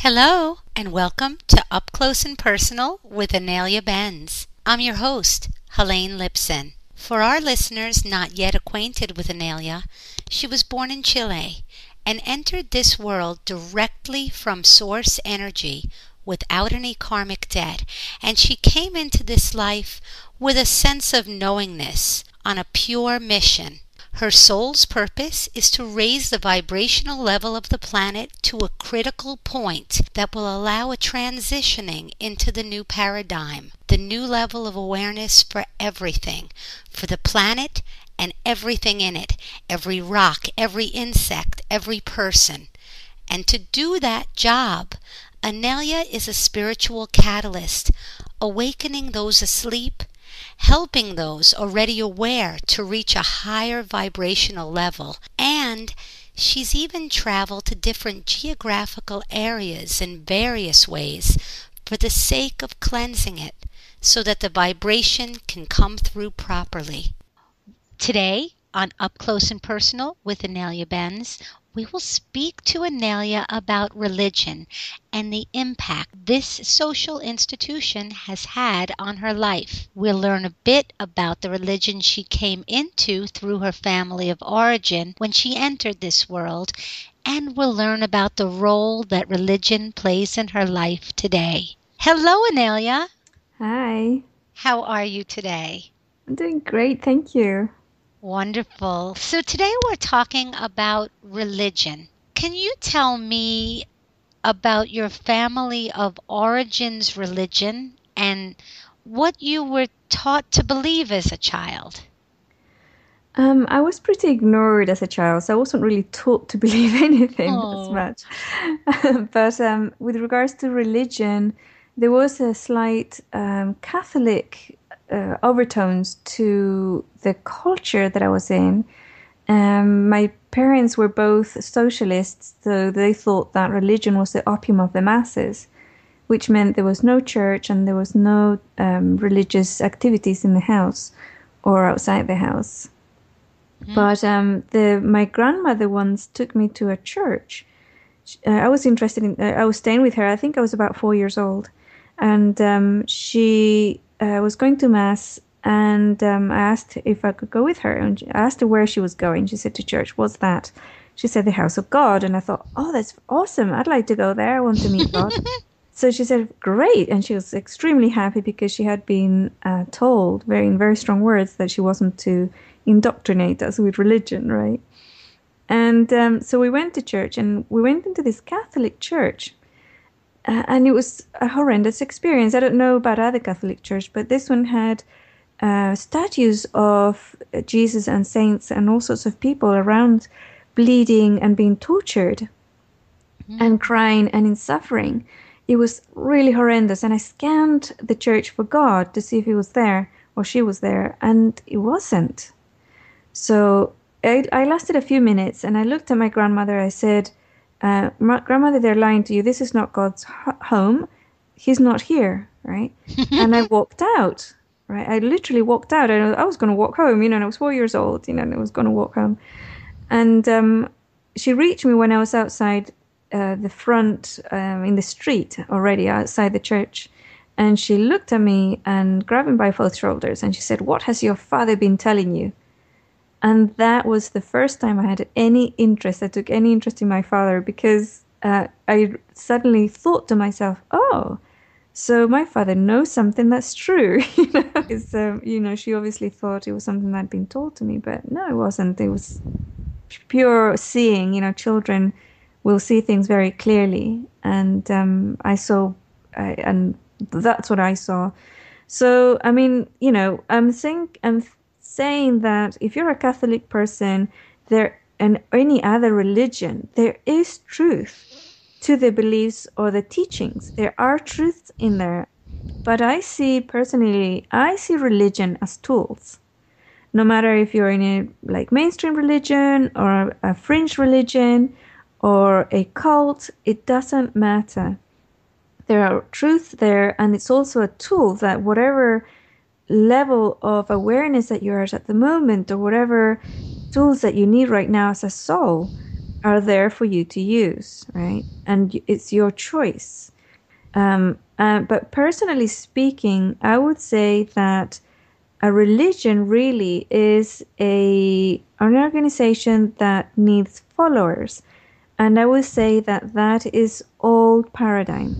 Hello, and welcome to Up Close and Personal with Inelia Benz. I'm your host, Helene Lipson. For our listeners not yet acquainted with Inelia, she was born in Chile and entered this world directly from source energy without any karmic debt, and she came into this life with a sense of knowingness on a pure mission. Her soul's purpose is to raise the vibrational level of the planet to a critical point that will allow a transitioning into the new paradigm, the new level of awareness for everything, for the planet and everything in it, every rock, every insect, every person. And to do that job, Inelia is a spiritual catalyst, awakening those asleep, helping those already aware to reach a higher vibrational level. And she's even traveled to different geographical areas in various ways for the sake of cleansing it so that the vibration can come through properly. Today, on Up Close and Personal with Inelia Benz, we will speak to Inelia about religion and the impact this social institution has had on her life. We'll learn a bit about the religion she came into through her family of origin when she entered this world, and we'll learn about the role that religion plays in her life today. Hello, Inelia. Hi. How are you today? I'm doing great, thank you. Wonderful. So today we're talking about religion. Can you tell me about your family of origins religion and what you were taught to believe as a child? I was pretty ignored as a child, so I wasn't really taught to believe anything as Oh. much. But with regards to religion, there was a slight Catholic overtones to the culture that I was in. My parents were both socialists, so they thought that religion was the opium of the masses, which meant there was no church and there was no religious activities in the house or outside the house. But my grandmother once took me to a church. I was interested in. I was staying with her. I think I was about 4 years old, and she was going to mass. And I asked if I could go with her, and I asked her where she was going. She said to church. What's that? She said the house of God, and I thought, oh, that's awesome. I'd like to go there. I want to meet God. So she said, great, and she was extremely happy because she had been told in very strong words that she wasn't to indoctrinate us with religion, right? And so we went to church, and we went into this Catholic church, and it was a horrendous experience. I don't know about other Catholic church, but this one had statues of Jesus and saints and all sorts of people around bleeding and being tortured and crying and in suffering. It was really horrendous, and I scanned the church for God to see if he was there or she was there, and it wasn't. So I lasted a few minutes, and I looked at my grandmother. I said, grandmother, they're lying to you. This is not God's home. He's not here, right? And I walked out, right? I literally walked out. I was going to walk home, and I was 4 years old, and I was going to walk home. And she reached me when I was outside the front in the street already outside the church. And she looked at me and grabbed me by both shoulders, and she said, what has your father been telling you? And that was the first time I had any interest. I took any interest in my father because I suddenly thought to myself, oh, so my father knows something that's true. Because, she obviously thought it was something that had been told to me, but no, it wasn't. It was pure seeing. Children will see things very clearly. And I saw, and that's what I saw. So, I mean, I'm saying that if you're a Catholic person, and any other religion, there is truth to the beliefs or the teachings. There are truths in there. But I see religion as tools. No matter if you're in a mainstream religion or a fringe religion or a cult, it doesn't matter. There are truths there, and it's also a tool that whatever level of awareness that you're at the moment, or whatever tools that you need right now as a soul, are there for you to use, right? And it's your choice. But personally speaking, I would say that a religion really is an organization that needs followers. And I would say that that is old paradigm.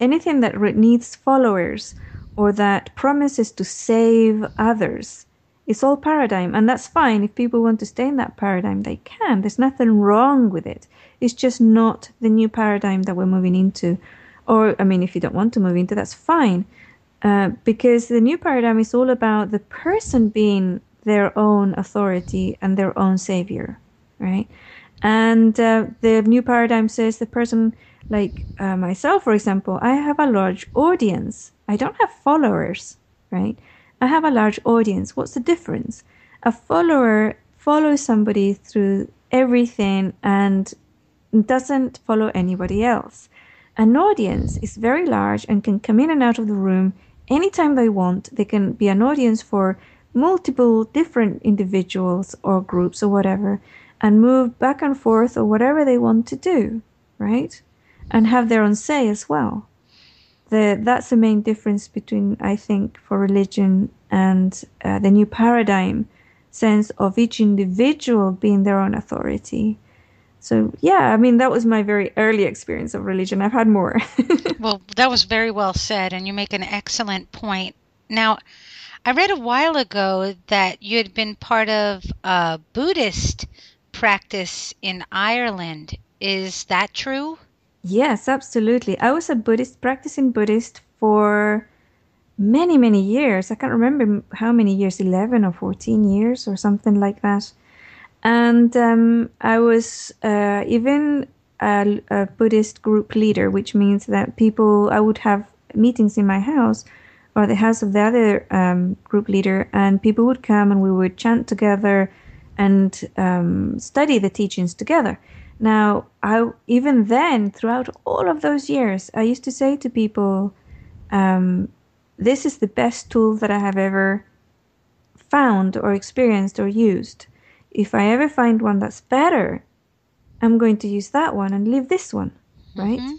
Anything that needs followers or that promises to save others, it's all paradigm. And that's fine. If people want to stay in that paradigm, they can. There's nothing wrong with it. It's just not the new paradigm that we're moving into. Or, I mean, if you don't want to move into, that's fine. Because the new paradigm is all about the person being their own authority and their own savior, right? And the new paradigm says the person, like myself, for example, I have a large audience. I don't have followers, right? I have a large audience. What's the difference? A follower follows somebody through everything and doesn't follow anybody else. An audience is very large and can come in and out of the room anytime they want. They can be an audience for multiple different individuals or groups or whatever, and move back and forth or whatever they want to do, right? And have their own say as well. That's the main difference between, I think, for religion and the new paradigm sense of each individual being their own authority. So, yeah, I mean, that was my very early experience of religion. I've had more. Well, that was very well said, and you make an excellent point. Now, I read a while ago that you had been part of a Buddhist practice in Ireland. Is that true? Yes, absolutely. I was a Buddhist, practicing Buddhist for many, many years. I can't remember how many years, 11 or 14 years or something like that. And I was even a Buddhist group leader, which means that I would have meetings in my house or the house of the other group leader, and people would come and we would chant together and study the teachings together. Now, even then, throughout all of those years, I used to say to people, this is the best tool that I have ever found or experienced or used. If I ever find one that's better, I'm going to use that one and leave this one, right? Mm-hmm.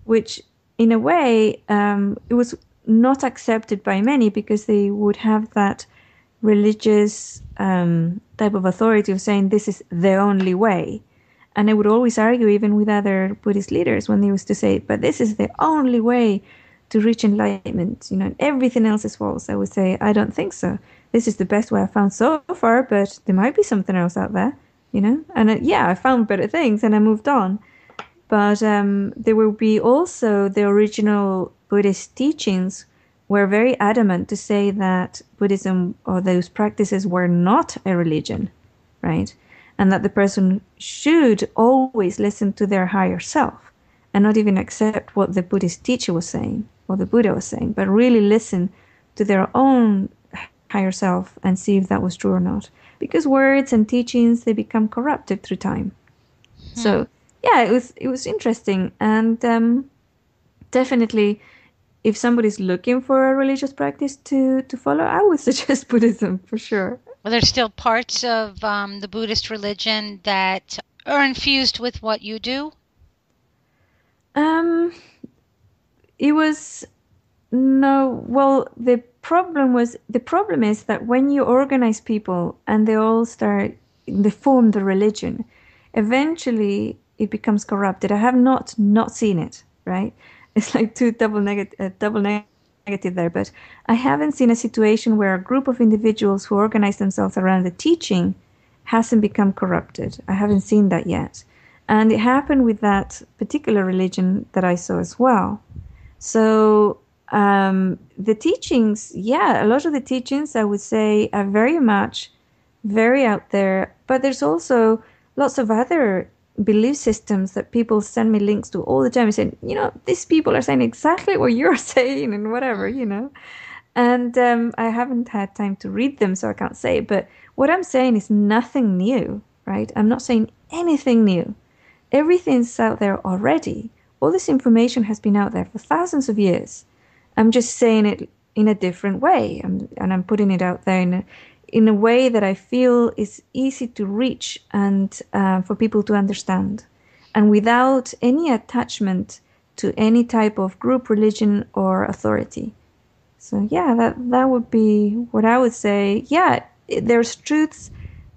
Which, in a way, it was not accepted by many because they would have that religious type of authority of saying this is the only way. And I would always argue even with other Buddhist leaders when they used to say, but this is the only way to reach enlightenment, and everything else is false. I would say, I don't think so. This is the best way I've found so far, but there might be something else out there, And I found better things and I moved on. But there will be also the original Buddhist teachings were very adamant to say that Buddhism or those practices were not a religion, right? And that the person should always listen to their higher self and not even accept what the Buddhist teacher was saying or the Buddha was saying, but really listen to their own higher self and see if that was true or not. Because words and teachings, they become corrupted through time. So, yeah, it was interesting. And definitely, if somebody's looking for a religious practice to follow, I would suggest Buddhism for sure. Well, there's still parts of the Buddhist religion that are infused with what you do? It was no. Well, the problem is that when you organize people and they form the religion, eventually it becomes corrupted. I have not seen it. Right? It's like double negative there, but I haven't seen a situation where a group of individuals who organize themselves around the teaching hasn't become corrupted. I haven't seen that yet. And it happened with that particular religion that I saw as well. So the teachings, a lot of the teachings I would say are very out there, but there's also lots of other belief systems that people send me links to all the time and say, these people are saying exactly what you're saying and whatever, And I haven't had time to read them, so I can't say. But what I'm saying is nothing new, right? I'm not saying anything new. Everything's out there already. All this information has been out there for thousands of years. I'm just saying it in a different way, and I'm putting it out there in a way that I feel is easy to reach and for people to understand, and without any attachment to any type of group, religion, or authority. So yeah, that would be what I would say. Yeah, there's truths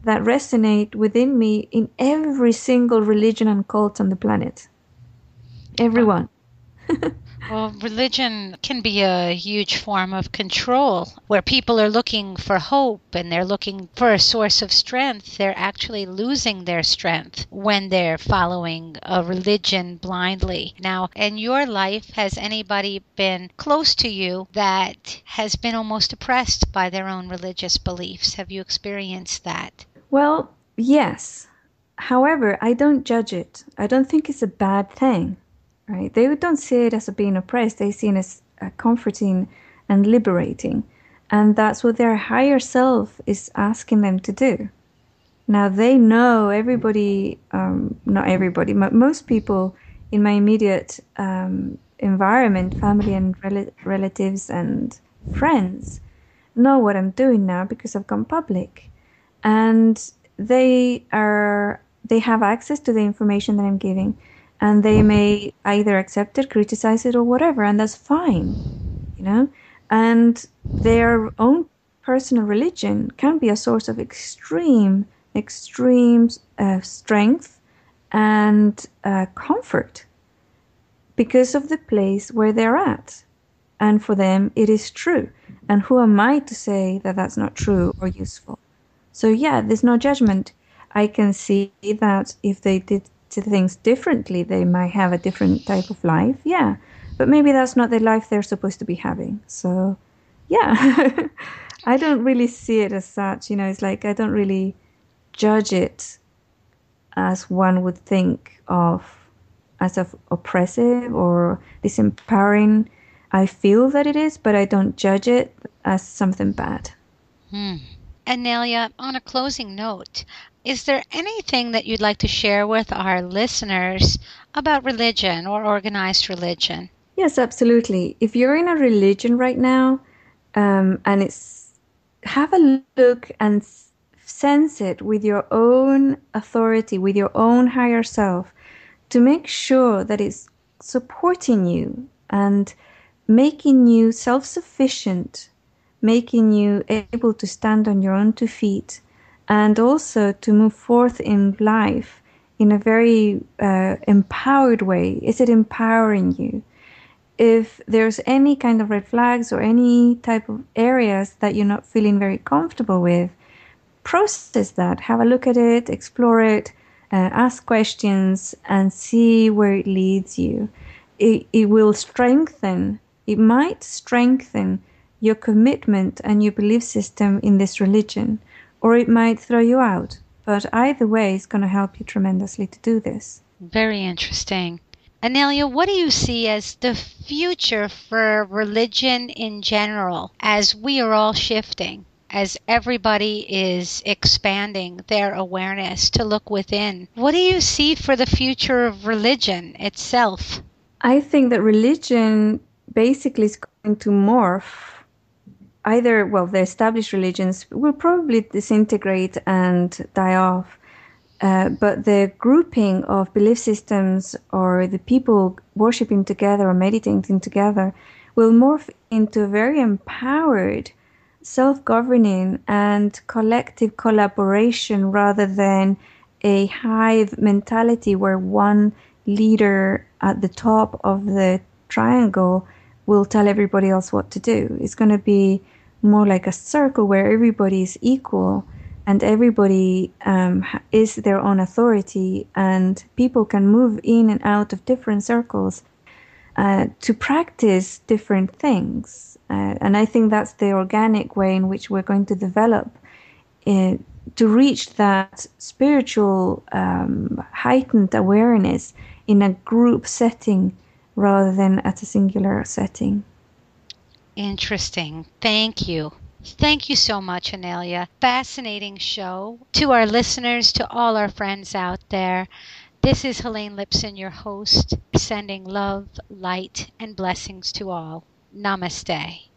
that resonate within me in every single religion and cult on the planet. Everyone. Well, religion can be a huge form of control where people are looking for hope and they're looking for a source of strength. They're actually losing their strength when they're following a religion blindly. Now, in your life, has anybody been close to you that has been almost oppressed by their own religious beliefs? Have you experienced that? Well, yes. However, I don't judge it. I don't think it's a bad thing. Right? They don't see it as being oppressed. They see it as comforting and liberating. And that's what their higher self is asking them to do. Now, they know everybody, not everybody, but most people in my immediate environment, family and relatives and friends, know what I'm doing now because I've gone public. And they have access to the information that I'm giving. And they may either accept it, criticize it, or whatever, and that's fine, you know? And their own personal religion can be a source of extreme strength and comfort because of the place where they're at. And for them, it is true. And who am I to say that that's not true or useful? So yeah, there's no judgment. I can see that if they did things differently, they might have a different type of life. Yeah, but maybe that's not the life they're supposed to be having. So yeah, I don't really see it as such. You know, it's like I don't really judge it as one would think of as oppressive or disempowering. I feel that it is, but I don't judge it as something bad. Inelia, on a closing note, is there anything that you'd like to share with our listeners about religion or organized religion? Yes, absolutely. If you're in a religion right now, and have a look and sense it with your own authority, with your own higher self, to make sure that it's supporting you and making you self-sufficient, making you able to stand on your own 2 feet, and also to move forth in life in a very empowered way. Is it empowering you? If there's any kind of red flags or any type of areas that you're not feeling very comfortable with, process that, have a look at it, explore it, ask questions, and see where it leads you. It will strengthen, it might strengthen your commitment and your belief system in this religion, or it might throw you out. But either way, it's going to help you tremendously to do this. Very interesting. Inelia, what do you see as the future for religion in general as we are all shifting, as everybody is expanding their awareness to look within? What do you see for the future of religion itself? I think that religion basically is going to morph. The established religions will probably disintegrate and die off. But the grouping of belief systems or the people worshipping together or meditating together will morph into a very empowered, self-governing and collective collaboration rather than a hive mentality where one leader at the top of the triangle will tell everybody else what to do. It's going to be more like a circle where everybody is equal and everybody is their own authority, and people can move in and out of different circles to practice different things. And I think that's the organic way in which we're going to develop to reach that spiritual heightened awareness in a group setting rather than at a singular setting. Interesting. Thank you. Thank you so much, Inelia. Fascinating show. To our listeners, to all our friends out there, this is Helene Lipson, your host, sending love, light, and blessings to all. Namaste.